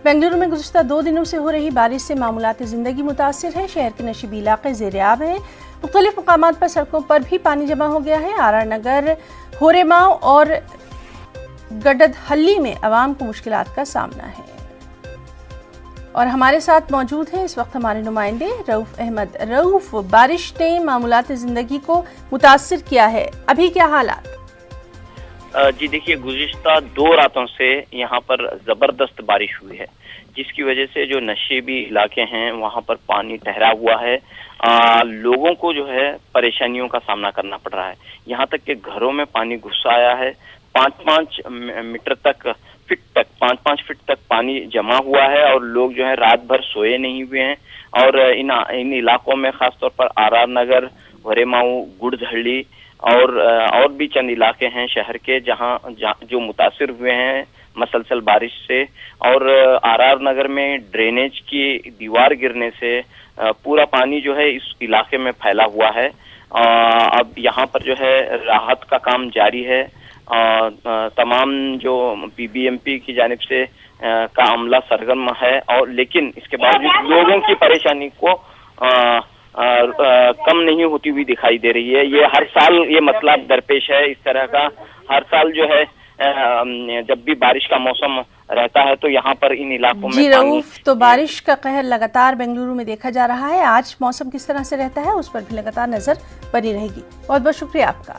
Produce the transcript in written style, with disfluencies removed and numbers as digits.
بنگلورو میں گزشتہ 2 دنوں سے ہو رہی بارش سے معمولات زندگی متاثر ہے۔ شہر کے نشیبی علاقے زیر آب ہیں۔ مختلف مقامات پر سڑکوں پر بھی پانی جمع ہو گیا ہے۔ آرآر نگر، ہوریماؤ اور گڈد ہلی میں عوام کو مشکلات کا سامنا ہے۔ اور ہمارے ساتھ موجود ہیں اس وقت ہمارے نمائندے رؤف احمد۔ رؤف، بارش نے معمولات زندگی کو متاثر کیا ہے، ابھی کیا حالات؟ جی دیکھیے، گزشتہ 2 راتوں سے یہاں پر زبردست بارش ہوئی ہے، جس کی وجہ سے جو نشیبی علاقے ہیں وہاں پر پانی ٹھہرا ہوا ہے۔ لوگوں کو جو ہے پریشانیوں کا سامنا کرنا پڑ رہا ہے، یہاں تک کہ گھروں میں پانی گھس آیا ہے۔ 5 فٹ تک پانی جمع ہوا ہے اور لوگ جو ہے رات بھر سوئے نہیں ہوئے ہیں۔ اور ان علاقوں میں خاص طور پر آرآر نگر، ہوریماؤ، گڑدھڑی اور بھی چند علاقے ہیں شہر کے جہاں جو متاثر ہوئے ہیں مسلسل بارش سے۔ اور آرآر نگر میں ڈرینیج کی دیوار گرنے سے پورا پانی جو ہے اس علاقے میں پھیلا ہوا ہے۔ اب یہاں پر جو ہے راحت کا کام جاری ہے۔ تمام جو BBMP کی جانب سے کا عملہ سرگرم ہے، اور لیکن اس کے باوجود لوگوں کی پریشانی کو کم نہیں ہوتی ہوئی دکھائی دے رہی ہے۔ یہ ہر سال یہ مسئلہ درپیش ہے، اس طرح کا ہر سال جو ہے جب بھی بارش کا موسم رہتا ہے تو یہاں پر ان علاقوں میں جی رؤف، تو بارش کا قہر لگاتار بنگلورو میں دیکھا جا رہا ہے۔ آج موسم کس طرح سے رہتا ہے اس پر بھی لگاتار نظر بنی رہے گی۔ بہت بہت شکریہ آپ کا۔